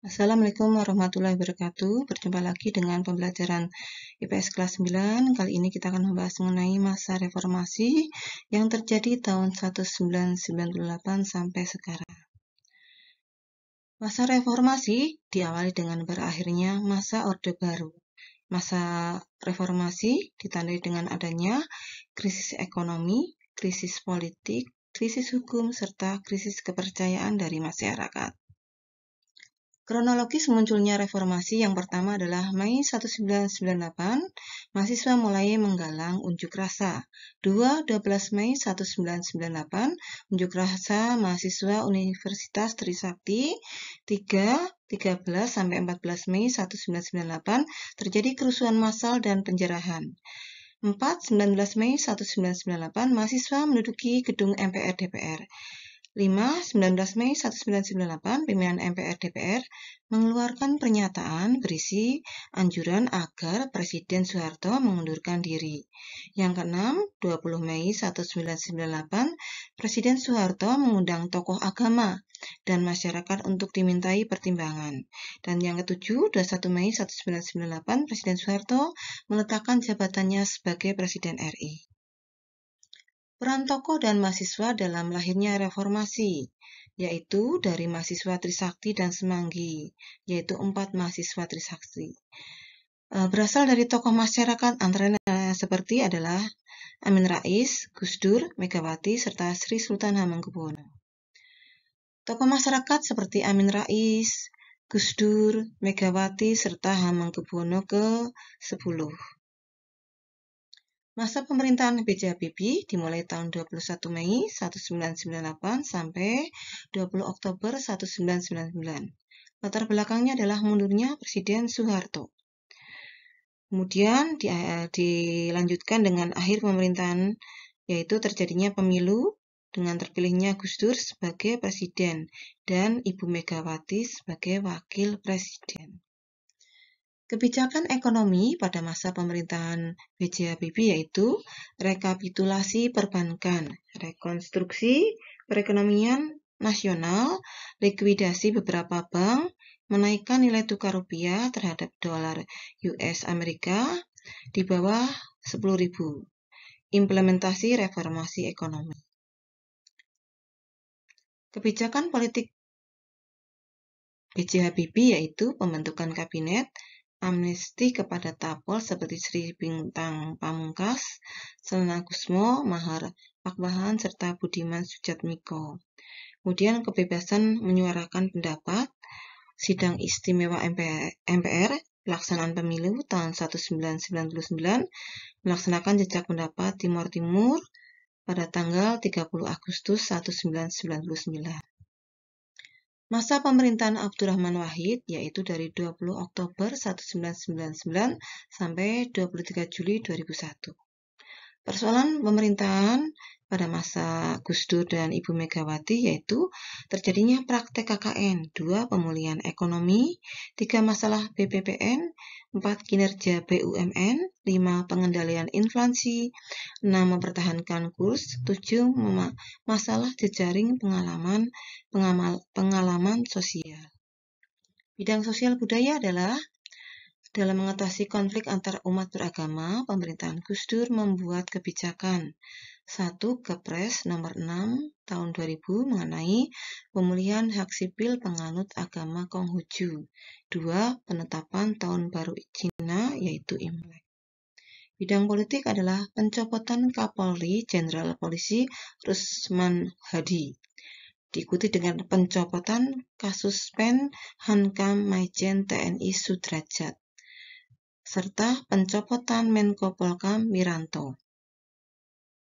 Assalamualaikum warahmatullahi wabarakatuh. Berjumpa lagi dengan pembelajaran IPS kelas 9. Kali ini kita akan membahas mengenai masa reformasi yang terjadi tahun 1998 sampai sekarang. Masa reformasi diawali dengan berakhirnya masa Orde Baru. Masa reformasi ditandai dengan adanya krisis ekonomi, krisis politik, krisis hukum, serta krisis kepercayaan dari masyarakat. Kronologis munculnya reformasi yang pertama adalah Mei 1998, mahasiswa mulai menggalang unjuk rasa. 12 Mei 1998, unjuk rasa mahasiswa Universitas Trisakti. 13 Mei 1998, terjadi kerusuhan massal dan penjarahan. 19 Mei 1998, mahasiswa menduduki gedung MPR DPR. 19 Mei 1998, pimpinan MPR DPR mengeluarkan pernyataan berisi anjuran agar Presiden Soeharto mengundurkan diri. Yang keenam, 20 Mei 1998, Presiden Soeharto mengundang tokoh agama dan masyarakat untuk dimintai pertimbangan. Dan yang ketujuh, 21 Mei 1998, Presiden Soeharto meletakkan jabatannya sebagai Presiden RI. Peran tokoh dan mahasiswa dalam lahirnya reformasi, yaitu dari mahasiswa Trisakti dan Semanggi, yaitu 4 mahasiswa Trisakti. Berasal dari tokoh masyarakat antara seperti adalah Amin Rais, Gus Dur, Megawati, serta Sri Sultan Hamengkubuwono. Tokoh masyarakat seperti Amin Rais, Gus Dur, Megawati, serta Hamengkubuwono ke-10. Masa pemerintahan B.J. Habibie dimulai tahun 21 Mei 1998 sampai 20 Oktober 1999. Latar belakangnya adalah mundurnya Presiden Soeharto. Kemudian dilanjutkan dengan akhir pemerintahan, yaitu terjadinya pemilu dengan terpilihnya Gus Dur sebagai Presiden dan Ibu Megawati sebagai Wakil Presiden. Kebijakan ekonomi pada masa pemerintahan B.J. Habibie yaitu rekapitulasi perbankan, rekonstruksi perekonomian nasional, likuidasi beberapa bank, menaikkan nilai tukar rupiah terhadap dolar US Amerika di bawah 10.000, implementasi reformasi ekonomi. Kebijakan politik B.J. Habibie yaitu pembentukan kabinet, amnesti kepada tapol seperti Sri Bintang Pamungkas, Selena Gusmo, Mahar Pakpahan, serta Budiman Sujatmiko. Kemudian kebebasan menyuarakan pendapat, sidang istimewa MPR, pelaksanaan pemilu tahun 1999, melaksanakan jejak pendapat Timor Timur pada tanggal 30 Agustus 1999. Masa pemerintahan Abdurrahman Wahid yaitu dari 20 Oktober 1999 sampai 23 Juli 2001. Persoalan pemerintahan pada masa Gus Dur dan Ibu Megawati yaitu terjadinya praktek KKN, 2 pemulihan ekonomi, 3 masalah BPPN, 4 kinerja BUMN, 5 pengendalian inflasi, 6 mempertahankan kurs, 7 masalah jejaring pengalaman sosial. Bidang sosial budaya adalah dalam mengatasi konflik antar umat beragama, pemerintahan Gus Dur membuat kebijakan 1. Kepres nomor 6 tahun 2000 mengenai pemulihan hak sipil penganut agama Konghucu. 2. Penetapan tahun baru Cina yaitu Imlek. Bidang politik adalah pencopotan Kapolri Jenderal Polisi Rusman Hadi, diikuti dengan pencopotan Kasuspen Hankam Maijen TNI Sudrajat, serta pencopotan Menko Polkam Wiranto.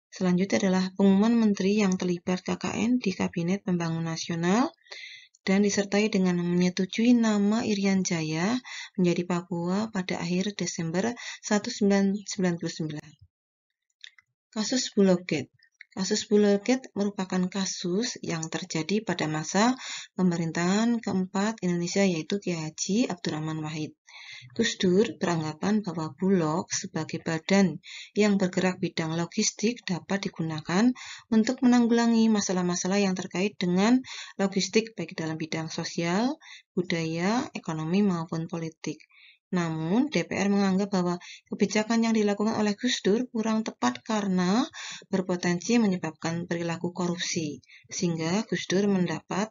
Selanjutnya adalah pengumuman menteri yang terlibat KKN di Kabinet Pembangunan Nasional dan disertai dengan menyetujui nama Irian Jaya menjadi Papua pada akhir Desember 1999. Kasus Bulog Gate. Kasus Bulelgate merupakan kasus yang terjadi pada masa pemerintahan keempat Indonesia, yaitu Kiai Haji Abdurrahman Wahid. Gus Dur beranggapan bahwa Bulog sebagai badan yang bergerak bidang logistik dapat digunakan untuk menanggulangi masalah-masalah yang terkait dengan logistik baik dalam bidang sosial, budaya, ekonomi maupun politik. Namun, DPR menganggap bahwa kebijakan yang dilakukan oleh Gus Dur kurang tepat karena berpotensi menyebabkan perilaku korupsi, sehingga Gus Dur mendapat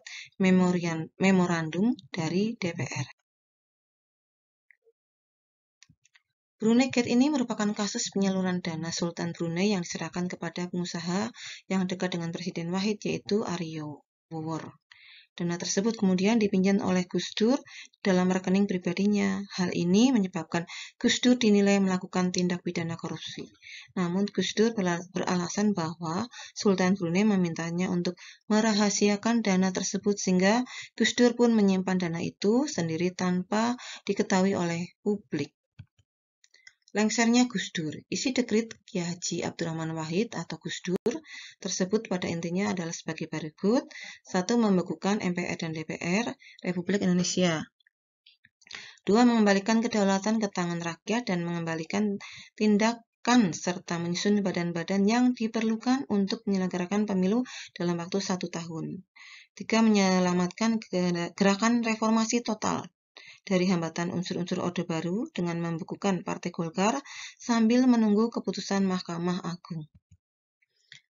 memorandum dari DPR. Brunei Gate ini merupakan kasus penyaluran dana Sultan Brunei yang diserahkan kepada pengusaha yang dekat dengan Presiden Wahid, yaitu Aryo Wowor. Dana tersebut kemudian dipinjam oleh Gus Dur dalam rekening pribadinya. Hal ini menyebabkan Gus Dur dinilai melakukan tindak pidana korupsi. Namun Gus Dur beralasan bahwa Sultan Brunei memintanya untuk merahasiakan dana tersebut, sehingga Gus Dur pun menyimpan dana itu sendiri tanpa diketahui oleh publik. Lengsernya Gus Dur. Isi dekrit Kiai Haji Abdurrahman Wahid atau Gus Dur tersebut pada intinya adalah sebagai berikut. 1. Membekukan MPR dan DPR Republik Indonesia. 2. Mengembalikan kedaulatan ke tangan rakyat dan mengembalikan tindakan serta menyusun badan-badan yang diperlukan untuk menyelenggarakan pemilu dalam waktu 1 tahun. 3. Menyelamatkan gerakan reformasi total dari hambatan unsur-unsur Orde Baru dengan membekukan Partai Golkar sambil menunggu keputusan Mahkamah Agung.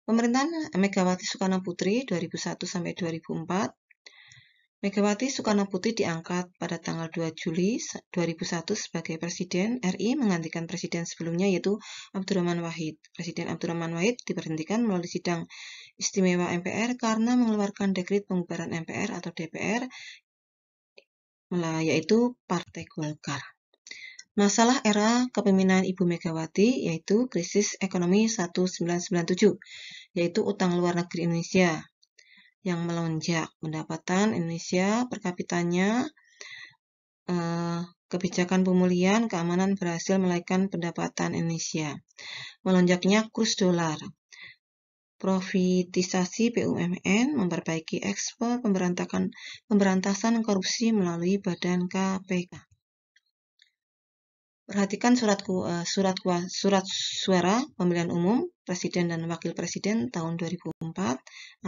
Pemerintahan Megawati Soekarno-Putri 2001-2004. Megawati Soekarno-Putri diangkat pada tanggal 2 Juli 2001 sebagai Presiden RI menggantikan presiden sebelumnya, yaitu Abdurrahman Wahid. Presiden Abdurrahman Wahid diberhentikan melalui sidang istimewa MPR karena mengeluarkan dekrit pembubaran MPR atau DPR, yaitu Partai Golkar. Masalah era kepemimpinan Ibu Megawati yaitu krisis ekonomi 1997, yaitu utang luar negeri Indonesia yang melonjak. Pendapatan Indonesia per kapitanya, kebijakan pemulihan keamanan berhasil menaikkan pendapatan Indonesia. Melonjaknya kurs dolar. Profitisasi BUMN, memperbaiki ekspor, pemberantasan korupsi melalui Badan KPK. Perhatikan surat suara pemilihan umum Presiden dan Wakil Presiden tahun 2004.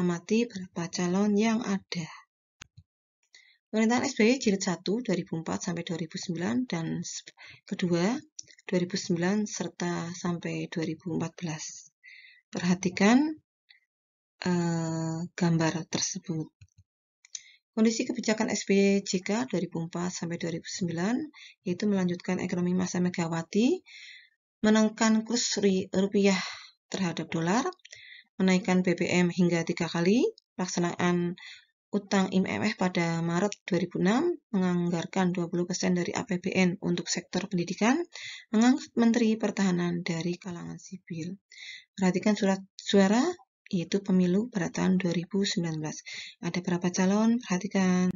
Amati berapa calon yang ada. Pemerintahan SBY jilid 1 2004 sampai 2009 dan kedua 2009 serta sampai 2014. Perhatikan gambar tersebut. Kondisi kebijakan SBY JK 2004 sampai 2009 yaitu melanjutkan ekonomi masa Megawati, menekan kurs rupiah terhadap dolar, menaikkan BBM hingga 3 kali, pelaksanaan utang IMF pada Maret 2006, menganggarkan 20% dari APBN untuk sektor pendidikan, mengangkat Menteri Pertahanan dari kalangan sipil. Perhatikan surat suara yaitu pemilu pada tahun 2019. Ada berapa calon? Perhatikan.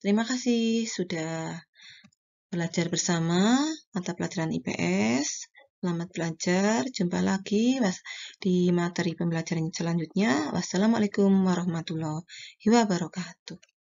Terima kasih sudah belajar bersama mata pelajaran IPS. Selamat belajar. Jumpa lagi di materi pembelajaran selanjutnya. Wassalamualaikum warahmatullahi wabarakatuh.